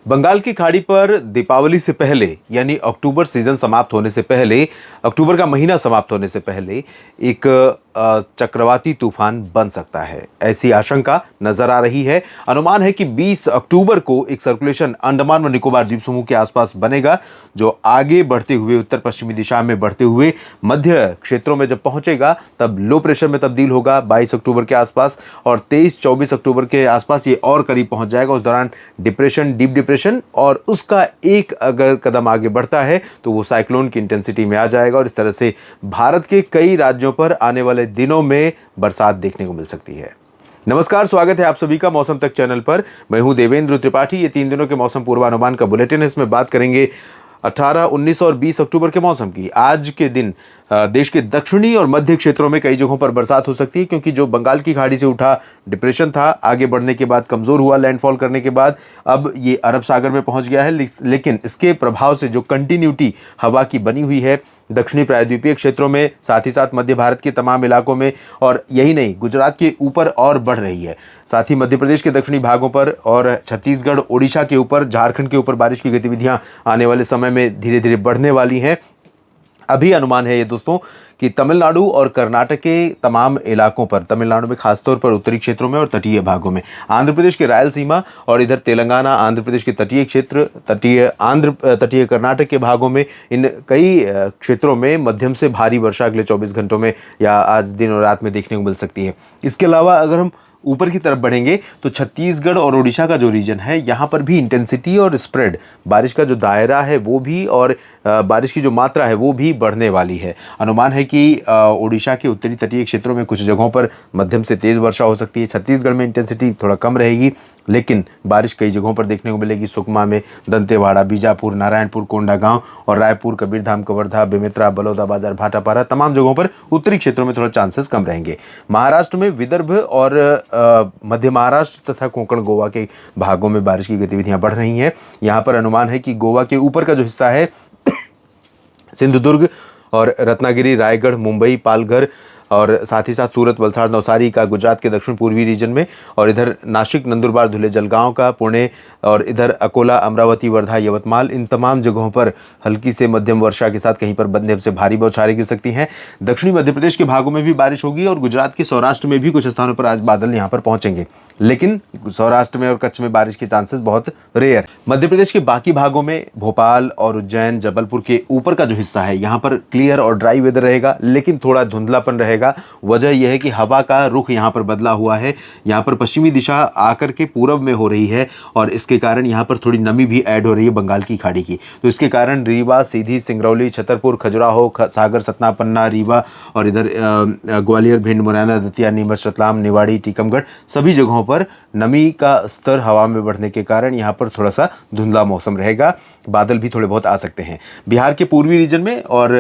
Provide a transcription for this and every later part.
बंगाल की खाड़ी पर दीपावली से पहले यानी अक्टूबर सीजन समाप्त होने से पहले, अक्टूबर का महीना समाप्त होने से पहले एक चक्रवाती तूफान बन सकता है, ऐसी आशंका नजर आ रही है। अनुमान है कि 20 अक्टूबर को एक सर्कुलेशन अंडमान व निकोबार द्वीप समूह के आसपास बनेगा, जो आगे बढ़ते हुए उत्तर पश्चिमी दिशा में बढ़ते हुए मध्य क्षेत्रों में जब पहुंचेगा तब लो प्रेशर में तब्दील होगा 22 अक्टूबर के आसपास, और 23-24 अक्टूबर के आसपास ये और करीब पहुंच जाएगा। उस दौरान डिप्रेशन, डीप डिप्रेशन, और उसका एक अगर कदम आगे बढ़ता है तो वो साइक्लोन की इंटेंसिटी में आ जाएगा, और इस तरह से भारत के कई राज्यों पर आने वाले दिनों में बरसात देखने को मिल सकती है। नमस्कार, स्वागत है आप सभी का मौसम तक चैनल पर। मैं हूं देवेंद्र त्रिपाठी। ये 3 दिनों के मौसम पूर्वानुमान का बुलेटिन है। इसमें बात करेंगे 18, 19 और 20 अक्टूबर के मौसम की। आज के दिन देश के दक्षिणी और मध्य क्षेत्रों में कई जगहों पर बरसात हो सकती है, क्योंकि जो बंगाल की खाड़ी से उठा डिप्रेशन था, आगे बढ़ने के बाद कमजोर हुआ, लैंडफॉल करने के बाद अब ये अरब सागर में पहुंच गया है। लेकिन इसके प्रभाव से जो कंटिन्यूटी हवा की बनी हुई है दक्षिणी प्रायद्वीपीय क्षेत्रों में, साथ ही साथ मध्य भारत के तमाम इलाकों में, और यही नहीं, गुजरात के ऊपर और बढ़ रही है। साथ ही मध्य प्रदेश के दक्षिणी भागों पर और छत्तीसगढ़, ओडिशा के ऊपर, झारखंड के ऊपर बारिश की गतिविधियां आने वाले समय में धीरे धीरे बढ़ने वाली हैं। अभी अनुमान है ये दोस्तों कि तमिलनाडु और कर्नाटक के तमाम इलाकों पर, तमिलनाडु में खासतौर पर उत्तरी क्षेत्रों में और तटीय भागों में, आंध्र प्रदेश के रायलसीमा और इधर तेलंगाना, आंध्र प्रदेश के तटीय क्षेत्र, तटीय कर्नाटक के भागों में, इन कई क्षेत्रों में मध्यम से भारी वर्षा अगले 24 घंटों में या आज दिन और रात में देखने को मिल सकती है। इसके अलावा अगर हम ऊपर की तरफ बढ़ेंगे तो छत्तीसगढ़ और ओडिशा का जो रीजन है, यहाँ पर भी इंटेंसिटी और स्प्रेड, बारिश का जो दायरा है वो भी, और बारिश की जो मात्रा है वो भी बढ़ने वाली है। अनुमान है कि ओडिशा के उत्तरी तटीय क्षेत्रों में कुछ जगहों पर मध्यम से तेज़ वर्षा हो सकती है। छत्तीसगढ़ में इंटेंसिटी थोड़ा कम रहेगी, लेकिन बारिश कई जगहों पर देखने को मिलेगी। सुकमा में, दंतेवाड़ा, बीजापुर, नारायणपुर, कोंडागांव और रायपुर, कबीरधाम, कवर्धा, बेमेतरा, बलौदाबाजार, भाटापारा, तमाम जगहों पर उत्तरी क्षेत्रों में थोड़ा चांसेस कम रहेंगे। महाराष्ट्र में विदर्भ और मध्य महाराष्ट्र तथा कोंकण, गोवा के भागों में बारिश की गतिविधियां बढ़ रही हैं। यहाँ पर अनुमान है कि गोवा के ऊपर का जो हिस्सा है, सिंधुदुर्ग और रत्नागिरी, रायगढ़, मुंबई, पालघर और साथ ही साथ सूरत, वलसाड़, नवसारी का, गुजरात के दक्षिण पूर्वी रीजन में, और इधर नासिक, नंदुरबार, धुले, जलगांव का, पुणे और इधर अकोला, अमरावती, वर्धा, यवतमाल, इन तमाम जगहों पर हल्की से मध्यम वर्षा के साथ कहीं पर मध्यम से भारी बौछारें गिर सकती हैं। दक्षिणी मध्य प्रदेश के भागों में भी बारिश होगी और गुजरात के सौराष्ट्र में भी कुछ स्थानों पर आज बादल यहाँ पर पहुंचेंगे, लेकिन सौराष्ट्र में और कच्छ में बारिश के चांसेस बहुत रेयर। मध्य प्रदेश के बाकी भागों में, भोपाल और उज्जैन, जबलपुर के ऊपर का जो हिस्सा है, यहाँ पर क्लियर और ड्राई वेदर रहेगा, लेकिन थोड़ा धुंधलापन रहेगा। वजह यह है कि हवा का रुख यहाँ पर बदला हुआ है। यहाँ पर पश्चिमी दिशा आकर के पूरब में हो रही है, और इसके कारण यहाँ पर थोड़ी नमी भी ऐड हो रही है बंगाल की खाड़ी की। तो इसके कारण रीवा, सीधी, सिंगरौली, छतरपुर, खजुराहो, सागर, सतना, पन्ना, रीवा और इधर ग्वालियर, भिंड, मुरैना, दतिया, नीमच, रतलाम, निवाड़ी, टीकमगढ़, सभी जगहों पर नमी का स्तर हवा में बढ़ने के कारण यहाँ पर थोड़ा सा धुंधला मौसम रहेगा। बादल भी थोड़े बहुत आ सकते हैं। बिहार के पूर्वी रीजन में और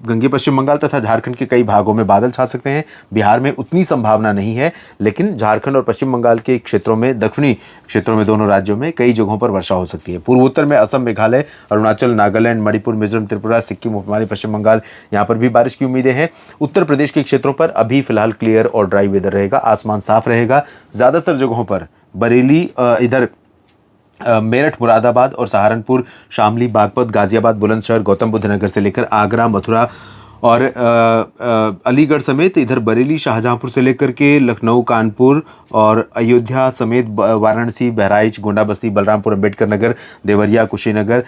गंगे पश्चिम बंगाल तथा झारखंड के कई भागों में बादल छा सकते हैं। बिहार में उतनी संभावना नहीं है, लेकिन झारखंड और पश्चिम बंगाल के क्षेत्रों में, दक्षिणी क्षेत्रों में, दोनों राज्यों में कई जगहों पर वर्षा हो सकती है। पूर्वोत्तर में असम, मेघालय, अरुणाचल, नागालैंड, मणिपुर, मिजोरम, त्रिपुरा, सिक्किम, उपमहाद्वीप, पश्चिम बंगाल, यहाँ पर भी बारिश की उम्मीदें हैं। उत्तर प्रदेश के क्षेत्रों पर अभी फिलहाल क्लियर और ड्राई वेदर रहेगा, आसमान साफ रहेगा। ज़्यादातर जगहों पर बरेली, इधर मेरठ, मुरादाबाद और सहारनपुर, शामली, बागपत, गाजियाबाद, बुलंदशहर, गौतम बुद्ध नगर से लेकर आगरा, मथुरा और अलीगढ़ समेत इधर बरेली, शाहजहांपुर से लेकर के लखनऊ, कानपुर और अयोध्या समेत वाराणसी, बहराइच, गोंडा, बस्ती, बलरामपुर, अंबेडकर नगर, देवरिया, कुशीनगर,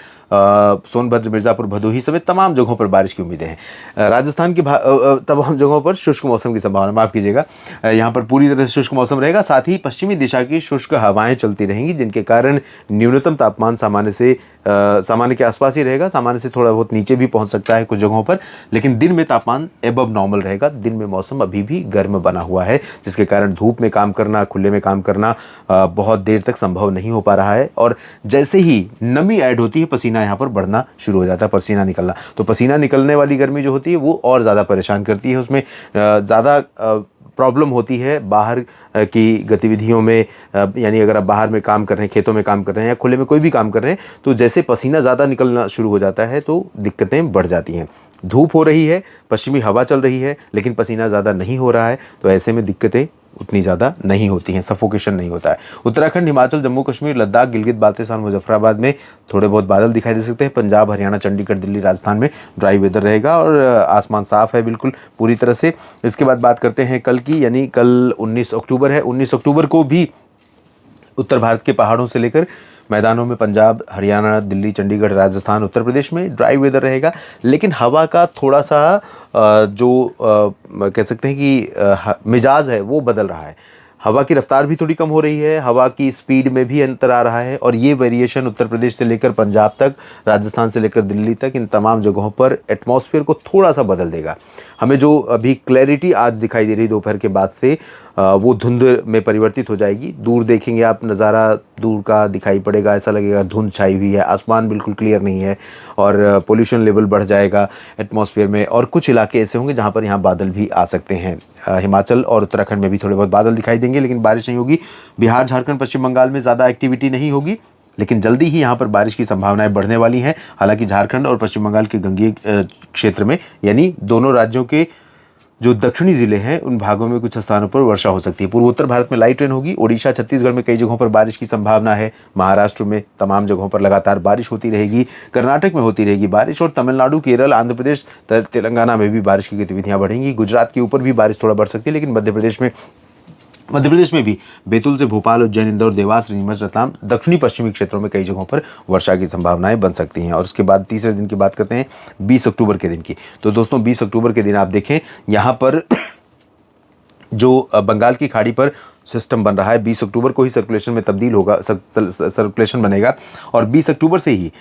सोनभद्र, मिर्ज़ापुर, भदोही समेत तमाम जगहों पर बारिश की उम्मीदें हैं। राजस्थान की तमाम जगहों पर शुष्क मौसम की संभावना, माफ़ कीजिएगा, यहाँ पर पूरी तरह से शुष्क मौसम रहेगा। साथ ही पश्चिमी दिशा की शुष्क हवाएं चलती रहेंगी, जिनके कारण न्यूनतम तापमान सामान्य के आसपास ही रहेगा। सामान्य से थोड़ा बहुत नीचे भी पहुँच सकता है कुछ जगहों पर, लेकिन दिन में तापमान एबव नॉर्मल रहेगा। दिन में मौसम अभी भी गर्म बना हुआ है, जिसके कारण धूप में काम करना, खुले में काम करना बहुत देर तक संभव नहीं हो पा रहा है। और जैसे ही नमी ऐड होती है, पसीना यहाँ पर बढ़ना शुरू हो जाता है, पसीना निकलना। तो पसीना निकलने वाली गर्मी जो होती है वो और ज़्यादा परेशान करती है। उसमें ज़्यादा प्रॉब्लम होती है बाहर की गतिविधियों में, यानी अगर आप बाहर में काम कर रहे हैं, खेतों में काम कर रहे हैं या खुले में कोई भी काम कर रहे हैं, तो जैसे पसीना ज़्यादा निकलना शुरू हो जाता है तो दिक्कतें बढ़ जाती हैं। धूप हो रही है, पश्चिमी हवा चल रही है, लेकिन पसीना ज़्यादा नहीं हो रहा है, तो ऐसे में दिक्कतें उतनी ज़्यादा नहीं होती हैं, सफोकेशन नहीं होता है। उत्तराखंड, हिमाचल, जम्मू कश्मीर, लद्दाख, गिलगित बाल्टिस्तान, मुजफ्फराबाद में थोड़े बहुत बादल दिखाई दे सकते हैं। पंजाब, हरियाणा, चंडीगढ़, दिल्ली, राजस्थान में ड्राई वेदर रहेगा और आसमान साफ है बिल्कुल पूरी तरह से। इसके बाद बात करते हैं कल की, यानी कल 19 अक्टूबर है। 19 अक्टूबर को भी उत्तर भारत के पहाड़ों से लेकर मैदानों में पंजाब, हरियाणा, दिल्ली, चंडीगढ़, राजस्थान, उत्तर प्रदेश में ड्राई वेदर रहेगा। लेकिन हवा का थोड़ा सा कह सकते हैं कि मिजाज है वो बदल रहा है। हवा की रफ्तार भी थोड़ी कम हो रही है, हवा की स्पीड में भी अंतर आ रहा है और ये वेरिएशन उत्तर प्रदेश से लेकर पंजाब तक, राजस्थान से लेकर दिल्ली तक, इन तमाम जगहों पर एटमॉस्फेयर को थोड़ा सा बदल देगा। हमें जो अभी क्लैरिटी आज दिखाई दे रही दोपहर के बाद से वो धुंध में परिवर्तित हो जाएगी। दूर देखेंगे आप, नज़ारा दूर का दिखाई पड़ेगा, ऐसा लगेगा धुंध छाई हुई है, आसमान बिल्कुल क्लियर नहीं है और पोल्यूशन लेवल बढ़ जाएगा एटमॉस्फेयर में। और कुछ इलाके ऐसे होंगे जहाँ पर यहाँ बादल भी आ सकते हैं। हिमाचल और उत्तराखंड में भी थोड़े बहुत बादल दिखाई देंगे, लेकिन बारिश नहीं होगी। बिहार, झारखंड, पश्चिम बंगाल में ज़्यादा एक्टिविटी नहीं होगी, लेकिन जल्दी ही यहाँ पर बारिश की संभावनाएं बढ़ने वाली हैं। हालांकि झारखंड और पश्चिम बंगाल के गंगीय क्षेत्र में, यानी दोनों राज्यों के जो दक्षिणी जिले हैं उन भागों में कुछ स्थानों पर वर्षा हो सकती है। पूर्वोत्तर भारत में लाइट रेन होगी। ओडिशा, छत्तीसगढ़ में कई जगहों पर बारिश की संभावना है। महाराष्ट्र में तमाम जगहों पर लगातार बारिश होती रहेगी। कर्नाटक में होती रहेगी बारिश और तमिलनाडु, केरल, आंध्र प्रदेश, तेलंगाना में भी बारिश की गतिविधियां बढ़ेंगी। गुजरात के ऊपर भी बारिश थोड़ा बढ़ सकती है, लेकिन मध्य प्रदेश में भी बैतूल से भोपाल, उज्जैन, इंदौर, देवास, नीमच, रतलाम, दक्षिणी पश्चिमी क्षेत्रों में कई जगहों पर वर्षा की संभावनाएं बन सकती हैं। और उसके बाद तीसरे दिन की बात करते हैं 20 अक्टूबर के दिन की। तो दोस्तों 20 अक्टूबर के दिन आप देखें यहाँ पर जो बंगाल की खाड़ी पर सिस्टम बन रहा है, 20 अक्टूबर को ही सर्कुलेशन में तब्दील होगा, सर्कुलेशन बनेगा और 20 अक्टूबर से ही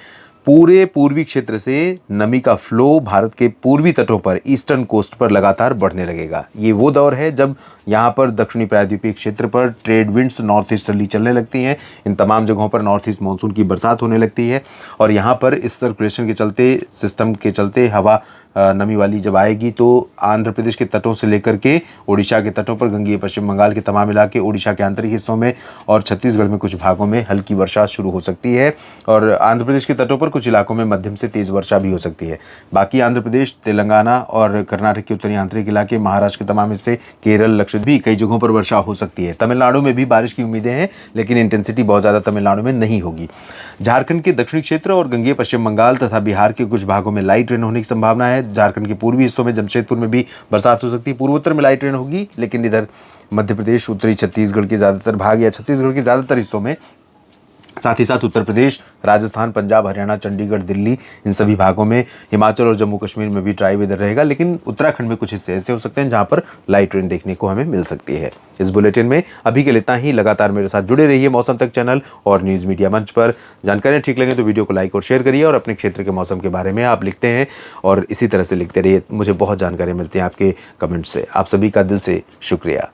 पूरे पूर्वी क्षेत्र से नमी का फ्लो भारत के पूर्वी तटों पर, ईस्टर्न कोस्ट पर लगातार बढ़ने लगेगा। ये वो दौर है जब यहाँ पर दक्षिणी प्रायद्वीपीय क्षेत्र पर ट्रेड विंड्स नॉर्थ ईस्टर्ली चलने लगती हैं। इन तमाम जगहों पर नॉर्थ ईस्ट मानसून की बरसात होने लगती है और यहाँ पर इस सर्कुलेशन के चलते, सिस्टम के चलते हवा नमी वाली जब आएगी तो आंध्र प्रदेश के तटों से लेकर के ओडिशा के तटों पर, गंगीय पश्चिम बंगाल के तमाम इलाके, ओडिशा के आंतरिक हिस्सों में और छत्तीसगढ़ में कुछ भागों में हल्की वर्षा शुरू हो सकती है और आंध्र प्रदेश के तटों पर कुछ इलाकों में मध्यम से तेज वर्षा भी हो सकती है। बाकी आंध्र प्रदेश, तेलंगाना और कर्नाटक के उत्तरी आंतरिक इलाके, महाराष्ट्र के तमाम हिस्से, केरल, लक्षद्वीप भी कई जगहों पर वर्षा हो सकती है। तमिलनाडु में भी बारिश की उम्मीदें हैं, लेकिन इंटेंसिटी बहुत ज़्यादा तमिलनाडु में नहीं होगी। झारखंड के दक्षिणी क्षेत्र और गंगीय पश्चिम बंगाल तथा बिहार के कुछ भागों में लाइट रेन होने की संभावना है। झारखंड के पूर्वी हिस्सों में, जमशेदपुर में भी बरसात हो सकती है। पूर्वोत्तर में लाइट रेन होगी, लेकिन इधर मध्य प्रदेश, उत्तरी छत्तीसगढ़ के ज़्यादातर भाग या छत्तीसगढ़ के ज़्यादातर हिस्सों में, साथ ही साथ उत्तर प्रदेश, राजस्थान, पंजाब, हरियाणा, चंडीगढ़, दिल्ली, इन सभी भागों में, हिमाचल और जम्मू कश्मीर में भी ड्राई वेदर रहेगा। लेकिन उत्तराखंड में कुछ हिस्से ऐसे हो सकते हैं जहां पर लाइट रेन देखने को हमें मिल सकती है। इस बुलेटिन में अभी के लिए इतना ही। लगातार मेरे साथ जुड़े रहिए मौसम तक चैनल और न्यूज़ मीडिया मंच पर। जानकारियाँ ठीक लगे तो वीडियो को लाइक और शेयर करिए और अपने क्षेत्र के मौसम के बारे में आप लिखते हैं और इसी तरह से लिखते रहिए। मुझे बहुत जानकारी मिलती है आपके कमेंट से। आप सभी का दिल से शुक्रिया।